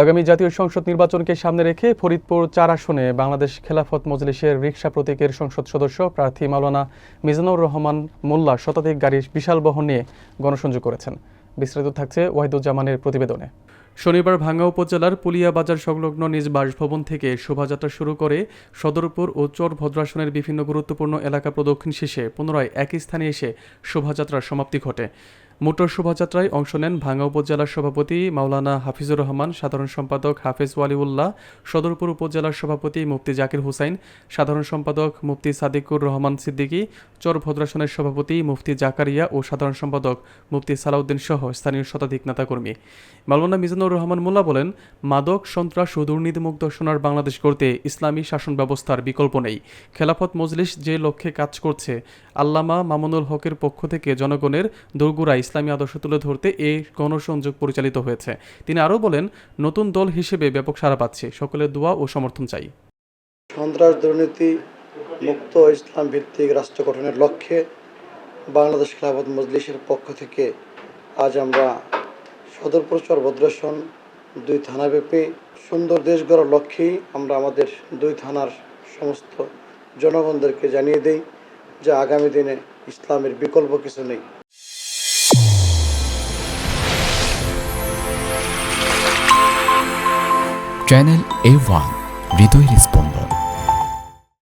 আগামী জাতীয় সংসদ নির্বাচনকে সামনে রেখে ফরিদপুর ৪ আসনে বাংলাদেশ খেলাফত মজলিসের রিকশা প্রতীকের সংসদ সদস্য প্রার্থী মাওলানা মিজানুর রহমান মোল্লা শতাধিক গাড়ির বিশাল বহন নিয়ে গণসংযোগ করেছেন। বিস্তারিত থাকছে ওয়াহিদুজ্জামানের প্রতিবেদনে। শনিবার ভাঙ্গা উপজেলার পুলিয়া বাজার সংলগ্ন নিজ বাসভবন থেকে শোভাযাত্রা শুরু করে সদরপুর ও চর ভদ্রাসনের বিভিন্ন গুরুত্বপূর্ণ এলাকা প্রদক্ষিণ শেষে পুনরায় একই স্থানে এসে শোভাযাত্রার সমাপ্তি ঘটে। মোটর শোভাযাত্রায় অংশ নেন ভাঙ্গা উপজেলার সভাপতি মাওলানা হাফিজুর রহমান, সাধারণ সম্পাদক হাফেজ ওয়ালিউল্লাহ, সদরপুর উপজেলার সভাপতি মুফতি জাকির হুসাইন, সাধারণ সম্পাদক মুফতি সাদিকুর রহমান সিদ্দিকী, চর ভদ্রাসনের সভাপতি মুফতি জাকারিয়া ও সাধারণ সম্পাদক মুফতি সালাউদ্দিন সহ স্থানীয় শতাধিক নেতাকর্মী। মাওলানা মিজানুর রহমান মোল্লা বলেন, মাদক, সন্ত্রাস ও দুর্নীতিমুক্ত সোনার বাংলাদেশ গড়তে ইসলামী শাসন ব্যবস্থার বিকল্প নেই। খেলাফত মজলিস যে লক্ষ্যে কাজ করছে, আল্লামা মামুনুল হকের পক্ষ থেকে জনগণের দোরগোড়ায় ইসলামী আদর্শ তুলে ধরতে এই গণসংযোগ পরিচালিত হয়েছে। তিনি আরও বলেন, নতুন দল হিসেবে ব্যাপক সাড়া পাচ্ছে, সকলের দোয়া ও সমর্থন চাই। সন্ত্রাস, দুর্নীতি মুক্ত ইসলাম ভিত্তিক রাষ্ট্র গঠনের লক্ষ্যে বাংলাদেশ খেলাফত মজলিসের পক্ষ থেকে আজ আমরা সদরপুর চর ভদ্রাসন 2 থানাব্যাপী সুন্দর দেশ গড়ার লক্ষ্যেই আমরা আমাদের 2 থানার সমস্ত জনগণদেরকে জানিয়ে দেই যে আগামী দিনে ইসলামের বিকল্প কিছু নেই। চ্যানেল A1 হৃদয়ের স্পন্দন।